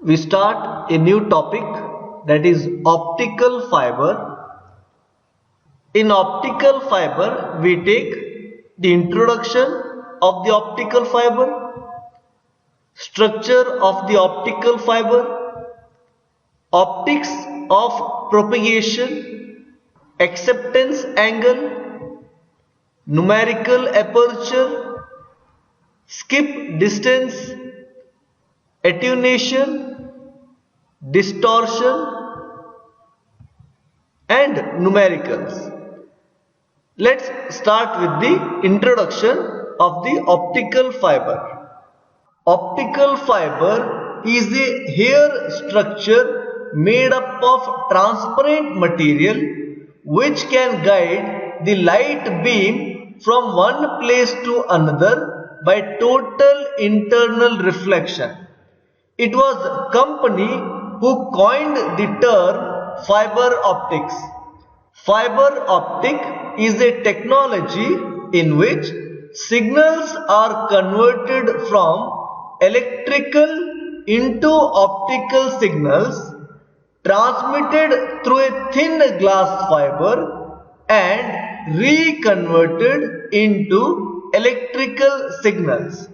we start a new topic, that is optical fiber. In optical fiber, we take the introduction of the optical fiber, structure of the optical fiber, optics of propagation, acceptance angle, numerical aperture, skip distance, attenuation, distortion and numericals. Let's start with the introduction of the optical fiber. Optical fiber is a hair structure made up of transparent material which can guide the light beam from one place to another by total internal reflection. It was company who coined the term fiber optics. Fiber optic is a technology in which signals are converted from electrical into optical signals transmitted through a thin glass fiber and reconverted into electrical signals.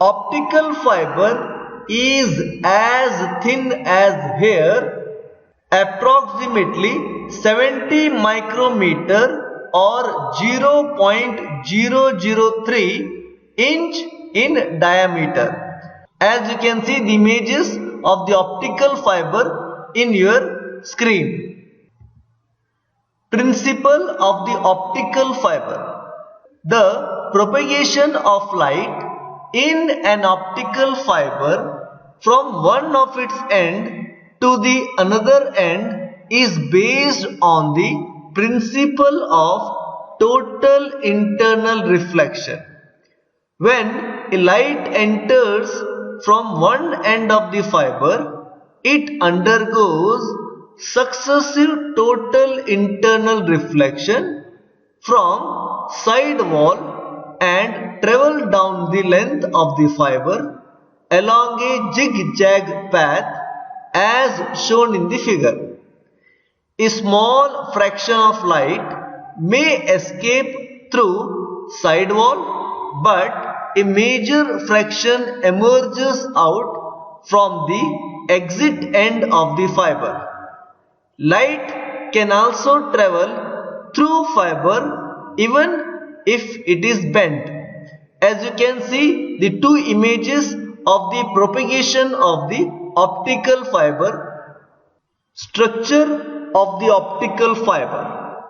Optical fiber is as thin as hair, approximately 70 micrometer or 0.003 inch in diameter. As you can see the images of the optical fiber in your screen. Principle of the optical fiber. The propagation of light in an optical fiber from one of its end to the another end is based on the principle of total internal reflection. When a light enters from one end of the fiber, it undergoes successive total internal reflection from side wall and travel down the length of the fiber along a zigzag path as shown in the figure. A small fraction of light may escape through side wall, but a major fraction emerges out from the exit end of the fiber. Light can also travel through fiber even if it is bent. As you can see the two images of the propagation of the optical fiber. Structure of the optical fiber.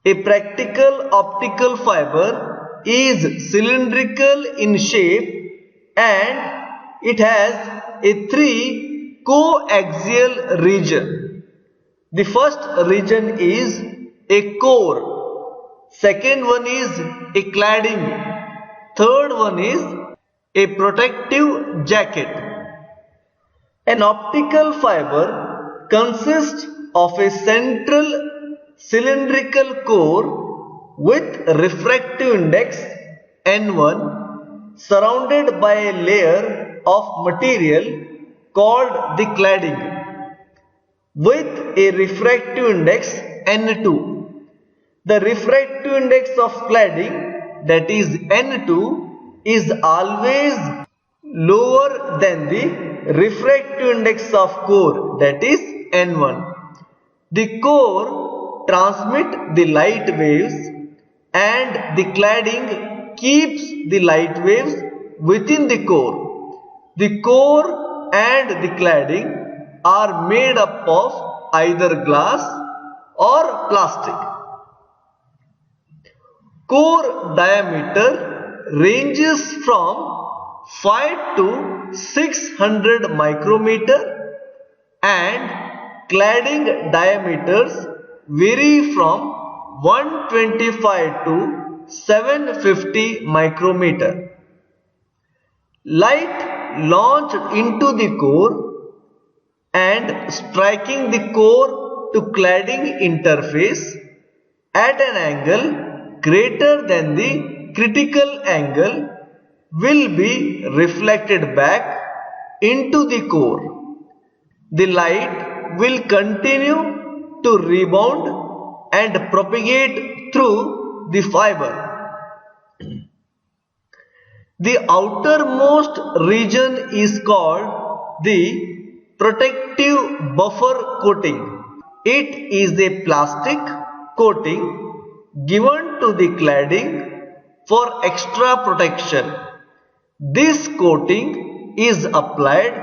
A practical optical fiber is cylindrical in shape and it has a three coaxial region. The first region is a core, second one is a cladding, third one is a protective jacket. An optical fiber consists of a central cylindrical core with refractive index N1 surrounded by a layer of material called the cladding with a refractive index N2. The refractive index of cladding, that is N2, is always lower than the refractive index of core, that is N1. The core transmits the light waves and the cladding keeps the light waves within the core. The core and the cladding are made up of either glass or plastic. Core diameter ranges from 5 to 600 micrometer and cladding diameters vary from 125 to 750 micrometer. Light launched into the core and striking the core to cladding interface at an angle greater than the critical angle will be reflected back into the core. The light will continue to rebound and propagate through the fiber. The outermost region is called the protective buffer coating. It is a plastic coating given to the cladding for extra protection. This coating is applied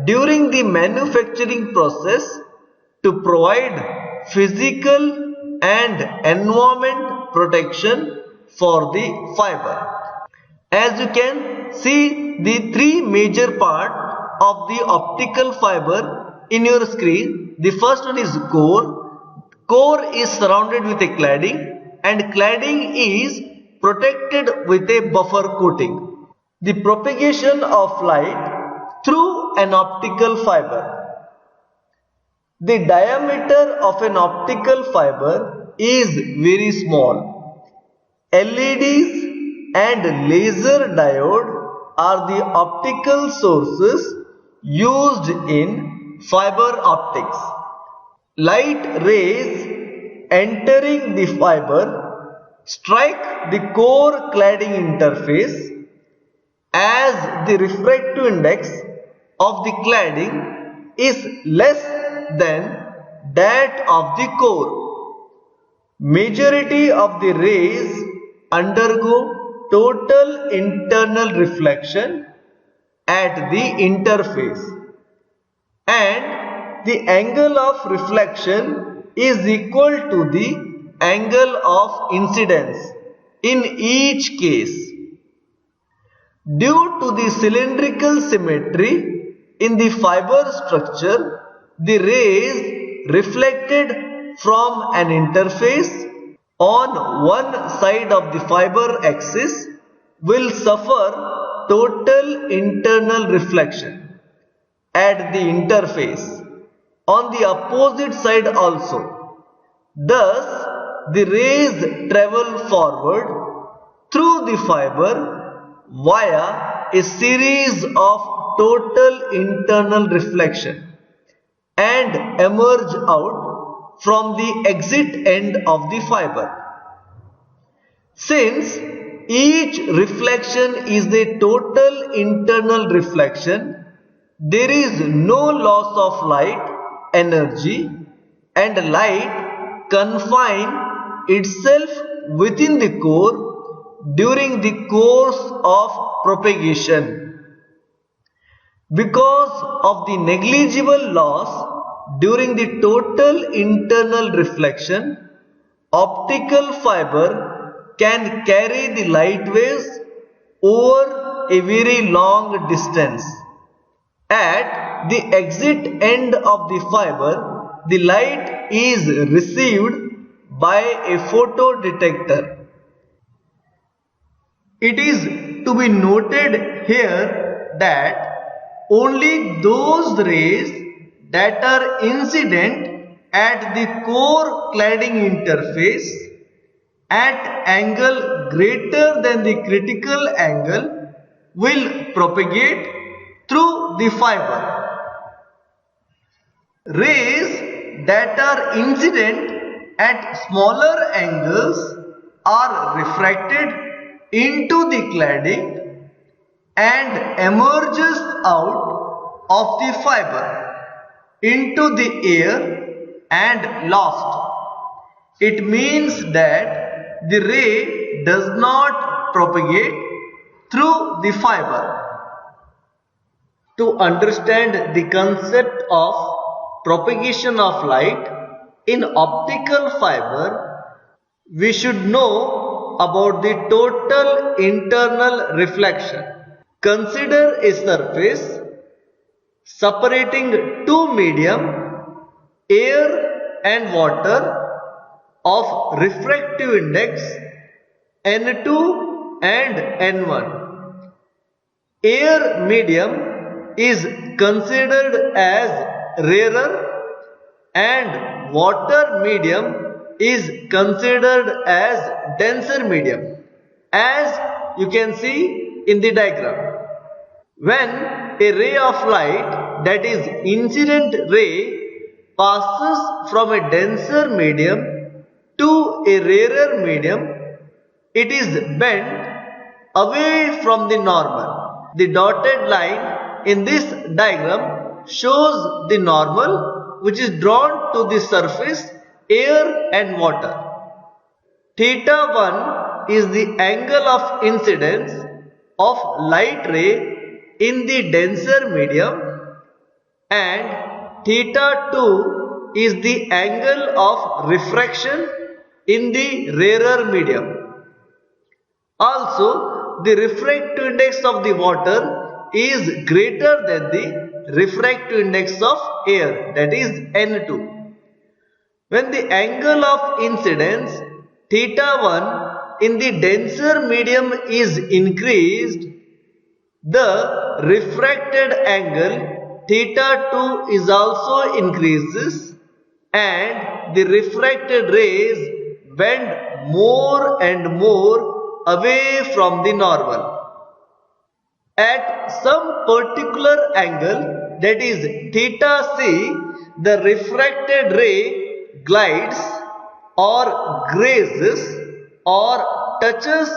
during the manufacturing process to provide physical and environment protection for the fiber. As you can see the three major parts of the optical fiber in your screen. The first one is core. Core is surrounded with a cladding and cladding is protected with a buffer coating. The propagation of light through an optical fiber. The diameter of an optical fiber is very small. LEDs and laser diode are the optical sources used in fiber optics. Light rays entering the fiber strike the core cladding interface as the refractive index of the cladding is less than that of the core. Majority of the rays undergo total internal reflection at the interface, and the angle of reflection is equal to the angle of incidence in each case. Due to the cylindrical symmetry in the fiber structure, the rays reflected from an interface on one side of the fiber axis will suffer total internal reflection at the interface on the opposite side also. Thus, the rays travel forward through the fiber via a series of total internal reflection and emerge out from the exit end of the fiber. Since each reflection is the total internal reflection, there is no loss of light energy and light confine itself within the core during the course of propagation. Because of the negligible loss during the total internal reflection, optical fiber can carry the light waves over a very long distance. At the exit end of the fiber, the light is received by a photodetector. It is to be noted here that only those rays that are incident at the core cladding interface at angle greater than the critical angle will propagate through the fiber. Rays that are incident at smaller angles are refracted into the cladding and emerges out of the fiber into the air and lost. It means that the ray does not propagate through the fiber. To understand the concept of propagation of light in optical fiber, we should know about the total internal reflection. Consider a surface separating two medium, air and water, of refractive index N2 and N1. Air medium is considered as rarer and water medium is considered as denser medium, as you can see in the diagram. When a ray of light, that is incident ray, passes from a denser medium to a rarer medium, it is bent away from the normal. The dotted line in this diagram shows the normal, which is drawn to the surface, air and water. Theta 1 is the angle of incidence of light ray in the denser medium, and theta 2 is the angle of refraction in the rarer medium. Also, the refractive index of the water is greater than the refractive index of air, that is N2. When the angle of incidence theta 1 in the denser medium is increased, the refracted angle theta 2 is also increases, and the refracted rays bend more and more away from the normal. At some particular angle, that is theta c, the refracted ray glides or grazes or touches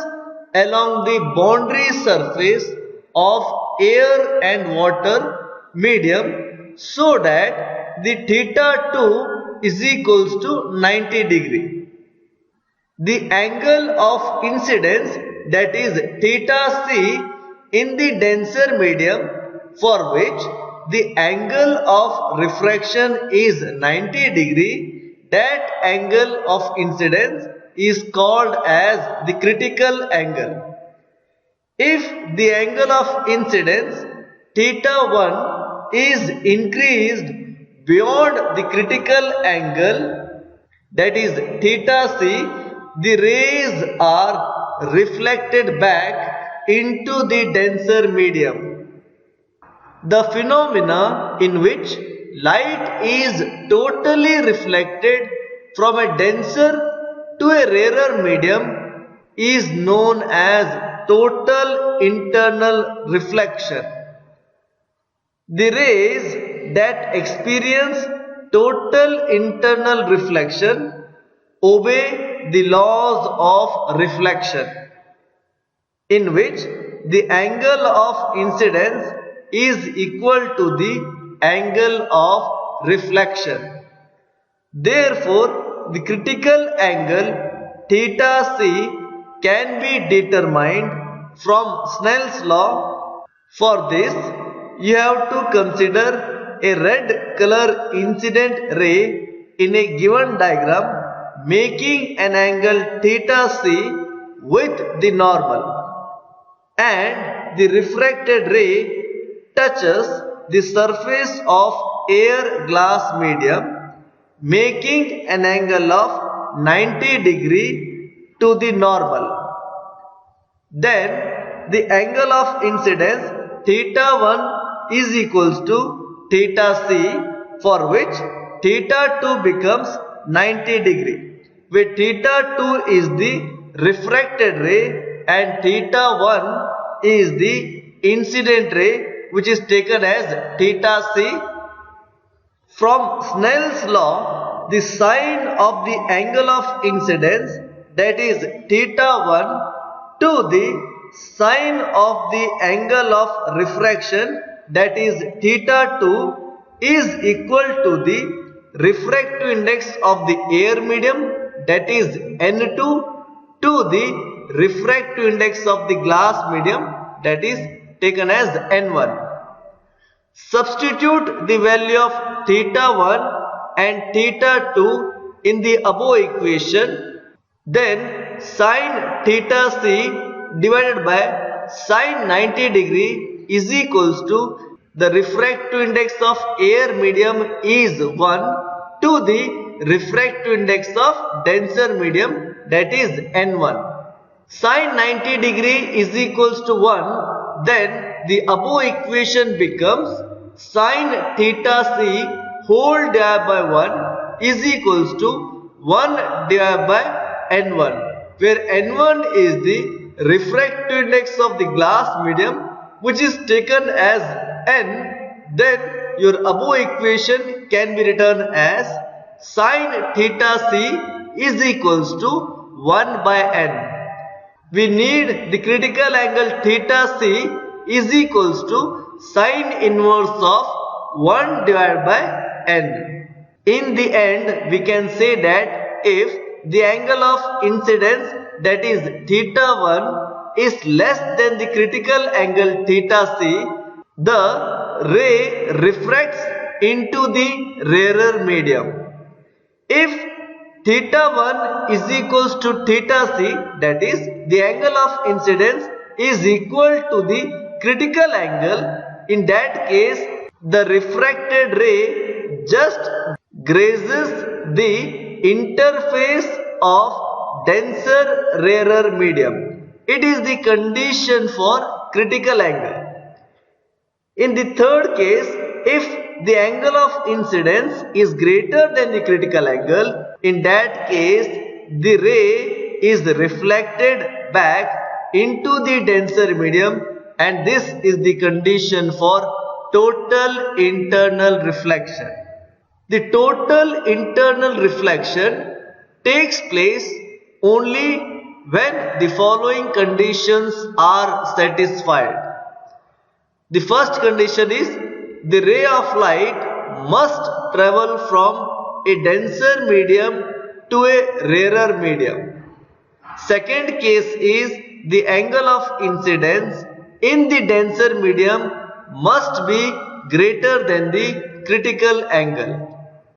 along the boundary surface of air and water medium, so that the theta 2 is equals to 90 degree. The angle of incidence, that is theta c, in the denser medium, for which the angle of refraction is 90 degree, that angle of incidence is called as the critical angle. If the angle of incidence theta 1 is increased beyond the critical angle, that is theta c, the rays are reflected back into the denser medium. The phenomena in which light is totally reflected from a denser to a rarer medium is known as total internal reflection. The rays that experience total internal reflection obey the laws of reflection, in which the angle of incidence is equal to the angle of reflection. Therefore, the critical angle theta c can be determined from Snell's law. For this, you have to consider a red color incident ray in a given diagram making an angle theta c with the normal, and the refracted ray touches the surface of air glass medium making an angle of 90 degree to the normal. Then the angle of incidence theta 1 is equals to theta c, for which theta 2 becomes 90 degree, where theta 2 is the refracted ray and theta 1 is the incident ray, which is taken as theta c. From Snell's law, the sine of the angle of incidence, that is theta 1, to the sine of the angle of refraction, that is theta 2, is equal to the refractive index of the air medium, that is N2, to the refractive index of the glass medium, that is taken as N1. Substitute the value of theta 1 and theta 2 in the above equation. Then sine theta c divided by sine 90 degree is equals to the refractive index of air medium is 1 to the refractive index of denser medium, that is N1. Sine 90 degree is equals to 1, then the above equation becomes sine theta c whole divided by 1 is equals to 1 divided by N1, where N1 is the refractive index of the glass medium which is taken as n, then your above equation can be written as sin theta c is equals to 1 by n. We need the critical angle theta c is equals to sin inverse of 1 divided by n. In the end, we can say that if the angle of incidence, that is theta 1, is less than the critical angle theta c, the ray refracts into the rarer medium. If theta 1 is equals to theta c, that is the angle of incidence is equal to the critical angle, in that case the refracted ray just grazes the interface of denser rarer medium. It is the condition for critical angle. In the third case, if the angle of incidence is greater than the critical angle, in that case the ray is reflected back into the denser medium, and this is the condition for total internal reflection. The total internal reflection takes place only when the following conditions are satisfied. The first condition is the ray of light must travel from a denser medium to a rarer medium. Second case is the angle of incidence in the denser medium must be greater than the critical angle.